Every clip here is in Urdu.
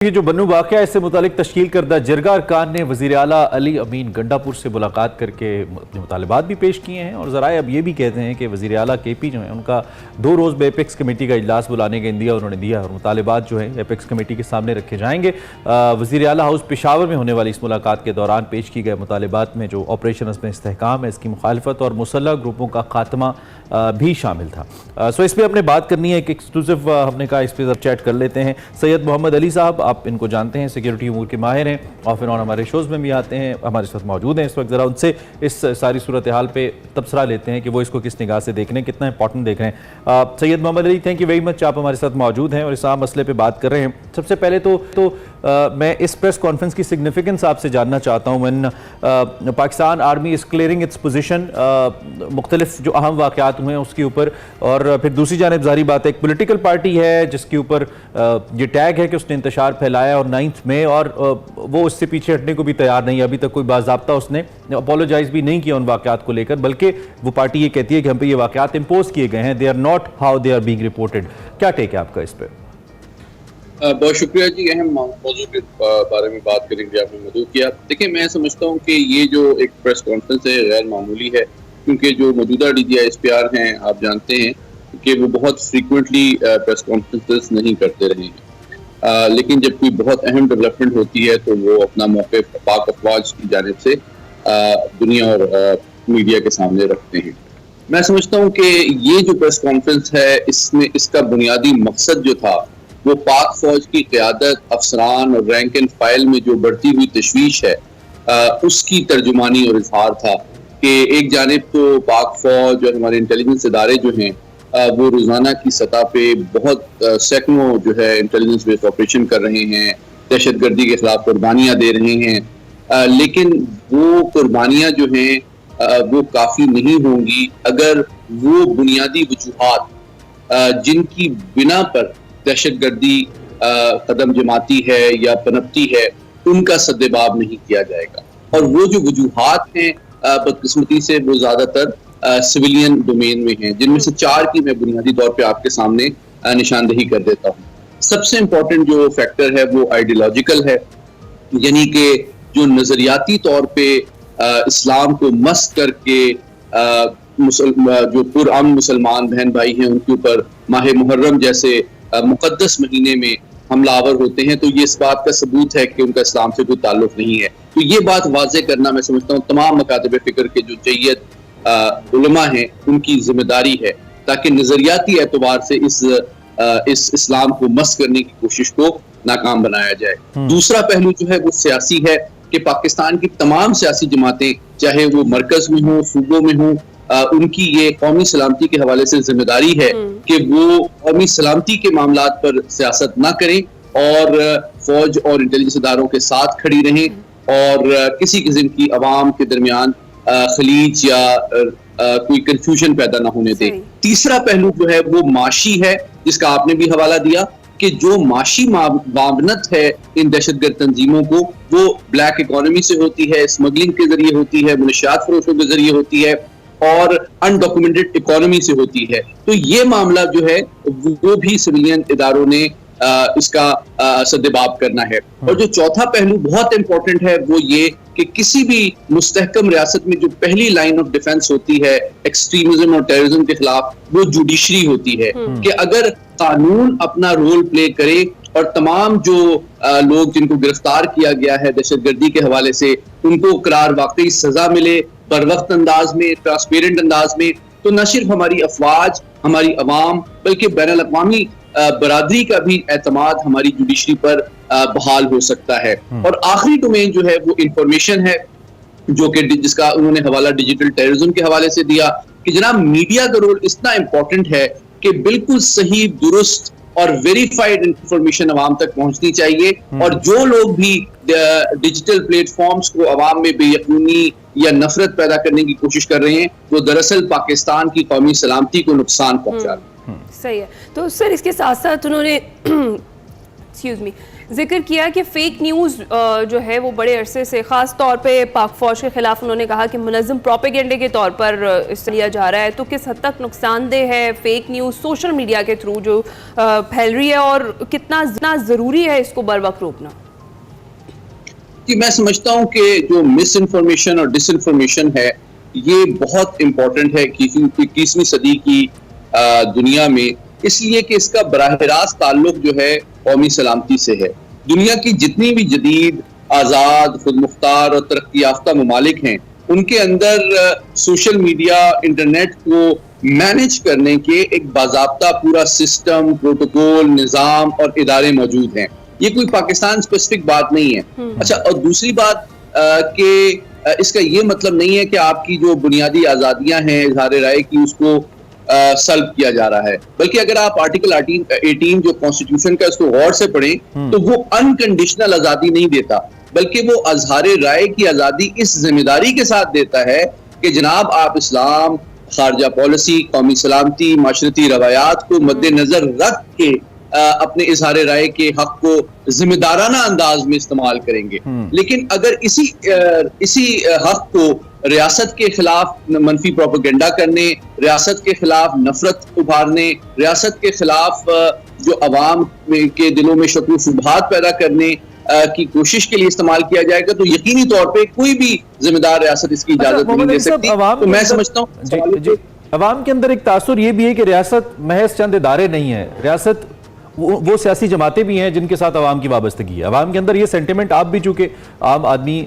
یہ جو بنو واقعہ اس سے متعلق تشکیل کردہ جرگہ ارکان نے وزیر اعلیٰ علی امین گنڈاپور سے ملاقات کر کے مطالبات بھی پیش کیے ہیں، اور ذرائع اب یہ بھی کہتے ہیں کہ وزیر اعلیٰ کے پی جو ہیں ان کا 2 روز میں ایپیکس کمیٹی کا اجلاس بلانے کا اندیا انہوں نے دیا، اور مطالبات جو ہیں ایپیکس کمیٹی کے سامنے رکھے جائیں گے۔ وزیر اعلیٰ ہاؤس پشاور میں ہونے والی اس ملاقات کے دوران پیش کی گئے مطالبات میں جو آپریشن میں استحکام ہے، اس کی مخالفت اور مسلح گروپوں کا خاتمہ بھی شامل تھا۔ اس پہ اپنے بات کرنی ہے، ایک ایکسکلوسیو ہم نے کہا اس پہ اب چیٹ کر لیتے ہیں۔ سید محمد علی صاحب، آپ ان کو جانتے ہیں، سیکیورٹی امور کے ماہر ہیں، آف اینڈ آن ہمارے شوز میں بھی آتے ہیں، ہمارے ساتھ موجود ہیں اس وقت۔ ذرا ان سے اس ساری صورتحال پہ تبصرہ لیتے ہیں کہ وہ اس کو کس نگاہ سے دیکھ رہے ہیں، کتنا امپورٹنٹ دیکھ رہے ہیں۔ سید محمد علی، تھینک یو ویری مچ، آپ ہمارے ساتھ موجود ہیں اور اس عام مسئلے پہ بات کر رہے ہیں۔ سب سے پہلے تو میں اس پریس کانفرنس کی سگنیفیکنس آپ سے جاننا چاہتا ہوں۔ when Pakistan army is clearing its position, مختلف جو اہم واقعات ہوئے ہیں اس کے اوپر، اور پھر دوسری جانب ظاہری بات ہے ایک پولیٹیکل پارٹی ہے جس کے اوپر یہ ٹیگ ہے کہ اس نے انتشار پھیلایا اور 9 میں، اور وہ اس سے پیچھے ہٹنے کو بھی تیار نہیں ہے، ابھی تک کوئی باضابطہ اس نے اپولوجائز بھی نہیں کیا ان واقعات کو لے کر، بلکہ وہ پارٹی یہ کہتی ہے کہ ہم پہ یہ واقعات امپوز کیے گئے ہیں، they are not how they are being reported۔ کیا ٹیک ہے آپ کا اس پہ؟ بہت شکریہ جی، اہم موضوع کے بارے میں بات کریں گے، آپ نے مدعو کیا۔ دیکھیں، میں سمجھتا ہوں کہ یہ جو ایک پریس کانفرنس ہے غیر معمولی ہے، کیونکہ جو موجودہ D G I S P R ہیں، آپ جانتے ہیں کہ وہ بہت فریکوینٹلی پریس کانفرنسز نہیں کرتے رہے ہیں، لیکن جب کوئی بہت اہم ڈیولپمنٹ ہوتی ہے تو وہ اپنا موقف پاک افواج کی جانب سے دنیا اور میڈیا کے سامنے رکھتے ہیں۔ میں سمجھتا ہوں کہ یہ جو پریس کانفرنس ہے، اس کا بنیادی مقصد جو تھا وہ پاک فوج کی قیادت، افسران اور رینک اینڈ فائل میں جو بڑھتی ہوئی تشویش ہے اس کی ترجمانی اور اظہار تھا کہ ایک جانب تو پاک فوج اور ہمارے انٹیلیجنس ادارے جو ہیں وہ روزانہ کی سطح پہ بہت سینکڑوں جو ہے انٹیلیجنس بیسڈ آپریشن کر رہے ہیں، دہشت گردی کے خلاف قربانیاں دے رہے ہیں، لیکن وہ قربانیاں جو ہیں وہ کافی نہیں ہوں گی اگر وہ بنیادی وجوہات جن کی بنا پر دہشت گردی قدم جماتی ہے یا پنپتی ہے ان کا سدباب نہیں کیا جائے گا۔ اور وہ جو وجوہات ہیں بدقسمتی سے وہ زیادہ تر سویلین ڈومین میں ہیں، جن میں سے 4 کی میں بنیادی طور پہ آپ کے سامنے نشاندہی کر دیتا ہوں۔ سب سے امپورٹنٹ جو فیکٹر ہے وہ آئیڈیولوجیکل ہے، یعنی کہ جو نظریاتی طور پہ اسلام کو مسخ کر کے جو پرامن مسلمان بہن بھائی ہیں ان کے اوپر ماہ محرم جیسے مقدس مہینے میں حملہ آور ہوتے ہیں، تو یہ اس بات کا ثبوت ہے کہ ان کا اسلام سے کوئی تعلق نہیں ہے۔ تو یہ بات واضح کرنا میں سمجھتا ہوں تمام مکاتب فکر کے جو جید علماء ہیں ان کی ذمہ داری ہے، تاکہ نظریاتی اعتبار سے اس اسلام کو مسخ کرنے کی کوشش کو ناکام بنایا جائے۔ دوسرا پہلو جو ہے وہ سیاسی ہے کہ پاکستان کی تمام سیاسی جماعتیں، چاہے وہ مرکز میں ہوں، صوبوں میں ہوں، ان کی یہ قومی سلامتی کے حوالے سے ذمہ داری ہے کہ وہ قومی سلامتی کے معاملات پر سیاست نہ کریں اور فوج اور انٹیلیجنس اداروں کے ساتھ کھڑی رہیں اور کسی قسم کی عوام کے درمیان خلیج یا کوئی کنفیوژن پیدا نہ ہونے دیں۔ تیسرا پہلو جو ہے وہ معاشی ہے، جس کا آپ نے بھی حوالہ دیا کہ جو معاشی معاونت ہے ان دہشت گرد تنظیموں کو وہ بلیک اکانومی سے ہوتی ہے، اسمگلنگ کے ذریعے ہوتی ہے، منشیات فروشوں کے ذریعے ہوتی ہے اور انڈاکومنٹڈ اکانومی سے ہوتی ہے۔ تو یہ معاملہ جو ہے وہ بھی سویلین اداروں نے اس کا سدباب کرنا ہے۔ اور جو چوتھا پہلو بہت امپورٹنٹ ہے وہ یہ کہ کسی بھی مستحکم ریاست میں جو پہلی لائن آف ڈیفنس ہوتی ہے ایکسٹریمزم اور ٹیررزم کے خلاف وہ جوڈیشری ہوتی ہے، کہ اگر قانون اپنا رول پلے کرے اور تمام جو لوگ جن کو گرفتار کیا گیا ہے دہشت گردی کے حوالے سے ان کو قرار واقعی سزا ملے بر وقت انداز میں، ٹرانسپیرنٹ انداز میں، تو نہ صرف ہماری افواج، ہماری عوام، بلکہ بین الاقوامی برادری کا بھی اعتماد ہماری جوڈیشری پر بحال ہو سکتا ہے۔ اور آخری ڈومین جو ہے وہ انفارمیشن ہے، جو کہ جس کا انہوں نے حوالہ ڈیجیٹل ٹیررزم کے حوالے سے دیا کہ جناب میڈیا کا رول اتنا امپورٹنٹ ہے کہ بالکل صحیح، درست اور ویریفائڈ انفارمیشن عوام تک پہنچنی چاہیے، اور جو لوگ بھی ڈیجیٹل پلیٹ فارمز کو عوام میں بے یقینی یا نفرت پیدا کرنے کی کوشش کر رہے ہیں وہ دراصل پاکستان کی قومی سلامتی کو نقصان پہنچا رہے ہیں۔ صحیح ہے۔ تو سر اس کے ساتھ ساتھ انہوں نے ذکر کیا کہ فیک نیوز جو ہے وہ بڑے عرصے سے خاص طور پہ پاک فوج کے خلاف انہوں نے کہا کہ منظم پروپیگنڈے کے طور پر اس لیا جا رہا ہے، تو کس حد تک نقصان دہ ہے فیک نیوز سوشل میڈیا کے تھرو جو پھیل رہی ہے، اور کتنا ضروری ہے اس کو بر وقت روکنا؟ کہ میں سمجھتا ہوں کہ جو مس انفارمیشن اور ڈس انفارمیشن ہے یہ بہت امپورٹنٹ ہے 21ویں صدی کی دنیا میں، اس لیے کہ اس کا براہ راست تعلق جو ہے قومی سلامتی سے ہے۔ دنیا کی جتنی بھی جدید، آزاد، خود مختار اور ترقی یافتہ ممالک ہیں ان کے اندر سوشل میڈیا، انٹرنیٹ کو مینج کرنے کے ایک باضابطہ پورا سسٹم، پروٹوکول، نظام اور ادارے موجود ہیں۔ یہ کوئی پاکستان اسپیسیفک بات نہیں ہے۔ اچھا، اور دوسری بات کہ اس کا یہ مطلب نہیں ہے کہ آپ کی جو بنیادی آزادیاں ہیں اظہار رائے کی اس کو سلب کیا جا رہا ہے، بلکہ اگر آپ آرٹیکل 18 جو کانسٹیٹیوشن کا اس کو غور سے پڑھیں تو وہ انکنڈیشنل آزادی نہیں دیتا، بلکہ وہ اظہار رائے کی آزادی اس ذمہ داری کے ساتھ دیتا ہے کہ جناب آپ اسلام، خارجہ پالیسی، قومی سلامتی، معاشرتی روایات کو مد نظر رکھ کے اپنے اظہار رائے کے حق کو ذمہ دارانہ انداز میں استعمال کریں گے۔ لیکن اگر اسی حق کو ریاست کے خلاف منفی پروپیگنڈا کرنے، ریاست کے خلاف نفرت ابھارنے، ریاست کے خلاف جو عوام کے دلوں میں شک و شبہات پیدا کرنے کی کوشش کے لیے استعمال کیا جائے گا تو یقینی طور پہ کوئی بھی ذمہ دار ریاست اس کی اجازت نہیں دے سکتی۔ تو میں سمجھتا ہوں عوام کے اندر ایک تاثر یہ بھی ہے کہ ریاست محض چند ادارے نہیں ہے، ریاست وہ سیاسی جماعتیں بھی ہیں جن کے ساتھ عوام کی وابستگی ہے۔ عوام کے اندر یہ سینٹیمنٹ، آپ بھی چونکہ عام آدمی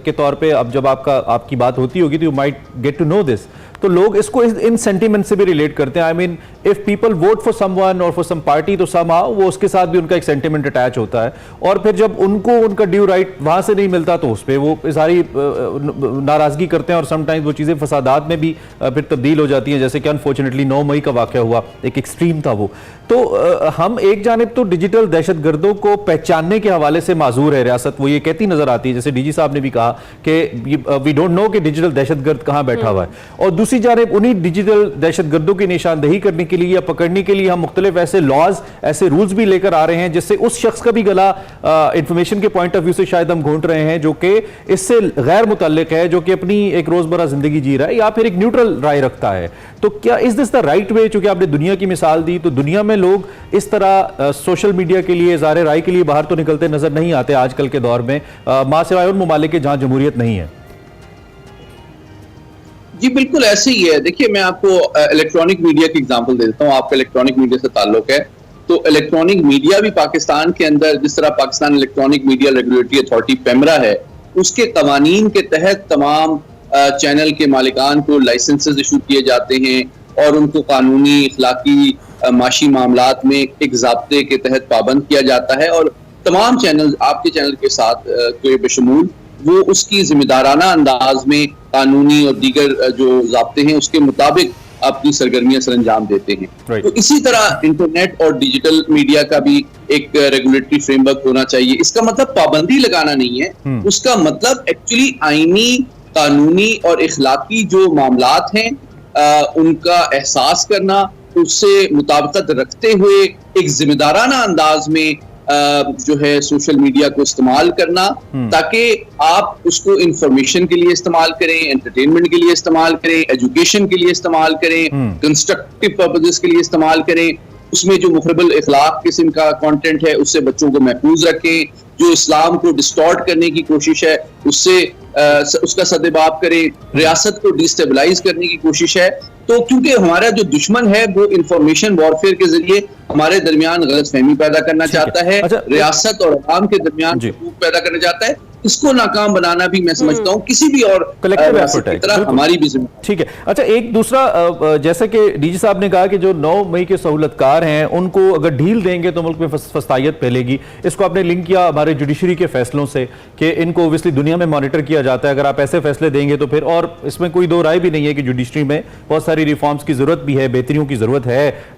کے طور پہ اب جب آپ کی بات ہوتی ہوگی تو you might get to know this, تو لوگ اس کو ان سینٹیمنٹ سے بھی ریلیٹ کرتے ہیں۔ I mean if people vote for someone اور فار سم پارٹی تو سم ہاؤ وہ اس کے ساتھ بھی ان کا ایک سینٹیمنٹ اٹیچ ہوتا ہے، اور پھر جب ان کو ان کا ڈیو رائٹ وہاں سے نہیں ملتا تو اس پہ وہ اظہاری ناراضگی کرتے ہیں، اور سم ٹائمز وہ چیزیں فسادات میں بھی پھر تبدیل ہو جاتی ہیں، جیسے کہ انفارچونیٹلی 9 مئی کا واقعہ ہوا، ایک ایکسٹریم تھا وہ۔ تو ہم ایک جانب تو ڈیجیٹل دہشت گردوں کو پہچاننے کے حوالے سے معذور ہے ریاست، وہ یہ کہتی نظر آتی ہے، جیسے ڈی جی صاحب نے بھی کہا کہ وی ڈونٹ نو کہ ڈیجیٹل دہشت گرد کہاں بیٹھا ہوا ہے، اور دوسری جانب انہی ڈیجیٹل دہشت گردوں کی نشاندہی کرنے کے لیے یا پکڑنے کے لیے ہم مختلف ایسے لاز، ایسے رولز بھی لے کر آ رہے ہیں جس سے اس شخص کا بھی گلا انفارمیشن کے پوائنٹ آف ویو سے شاید ہم گھونٹ رہے ہیں جو کہ اس سے غیر متعلق ہے، جو کہ اپنی ایک روزمرہ زندگی جی رہا ہے یا پھر ایک نیوٹرل رائے رکھتا ہے۔ تو کیا از دس دا رائٹ وے؟ چونکہ آپ نے دنیا کی مثال دی، تو دنیا میں لوگ اس طرح سوشل میڈیا کے لیے اظہار رائے کے لیے باہر تو نکلتے نظر نہیں آتے آج کل کے دور میں، ماں سوائے ان ممالک کے جہاں جمہوریت نہیں ہے۔ جی بالکل ایسے ہی ہے۔ دیکھیے میں آپ کو الیکٹرانک میڈیا کی اگزامپل دیتا ہوں، آپ کا الیکٹرانک میڈیا سے تعلق ہے، تو الیکٹرانک میڈیا بھی پاکستان کے اندر جس طرح Pakistan electronic media regulatory authority PEMRA ہے، اس کے قوانین کے تحت تمام چینل کے مالکان کو لائسنسز ایشو کیے جاتے ہیں اور ان کو قانونی، اخلاقی، معاشی معاملات میں ایک ضابطے کے تحت پابند کیا جاتا ہے، اور تمام چینل آپ کے چینل کے ساتھ کوئی بشمول وہ اس کی ذمہ دارانہ انداز میں قانونی اور دیگر جو ضابطے ہیں اس کے مطابق اپنی سرگرمیاں سر انجام دیتے ہیں۔ تو اسی طرح انٹرنیٹ اور ڈیجیٹل میڈیا کا بھی ایک ریگولیٹری فریم ورک ہونا چاہیے۔ اس کا مطلب پابندی لگانا نہیں ہے، اس کا مطلب ایکچولی آئینی، قانونی اور اخلاقی جو معاملات ہیں ان کا احساس کرنا، اس سے مطابقت رکھتے ہوئے ایک ذمہ دارانہ انداز میں جو ہے سوشل میڈیا کو استعمال کرنا، تاکہ آپ اس کو انفارمیشن کے لیے استعمال کریں، انٹرٹینمنٹ کے لیے استعمال کریں، ایجوکیشن کے لیے استعمال کریں، کنسٹرکٹیو پرپزز کے لیے استعمال کریں، اس میں جو مخرب الاخلاق قسم کا کانٹینٹ ہے اس سے بچوں کو محفوظ رکھیں، جو اسلام کو ڈسٹارٹ کرنے کی کوشش ہے اس کا سدباب کریں، ریاست کو ڈیسٹیبلائز کرنے کی کوشش ہے۔ تو کیونکہ ہمارا جو دشمن ہے وہ انفارمیشن وارفیئر کے ذریعے ہمارے درمیان غلط فہمی پیدا کرنا چاہتا ہے، ریاست اور عوام کے درمیان حقوق پیدا کرنا چاہتا ہے۔ اس کو ناکام بنانا بھی میں سمجھتا ہوں کسی بھی اور ریاست کی طرح ہماری بھی ذمہ داری۔ ٹھیک ہے، اچھا ایک دوسرا، جیسا کہ ڈی جی صاحب نے کہا کہ جو 9 مئی کے سہولت کار ہیں ان کو اگر ڈھیل دیں گے تو ملک میں فسطائیت پھیلے گی، اس کو آپ نے لنک کیا ہمارے جوڈیشری کے فیصلوں سے کہ ان کو اوبویسلی دنیا میں مانیٹر کیا جاتا ہے، اگر آپ ایسے فیصلے دیں گے تو پھر، اور اس میں کوئی دو رائے بھی نہیں ہے کہ جوڈیشری میں بہت ساری ریفارمز کی ضرورت بھی ہے، بہتریوں کی ضرورت ہے،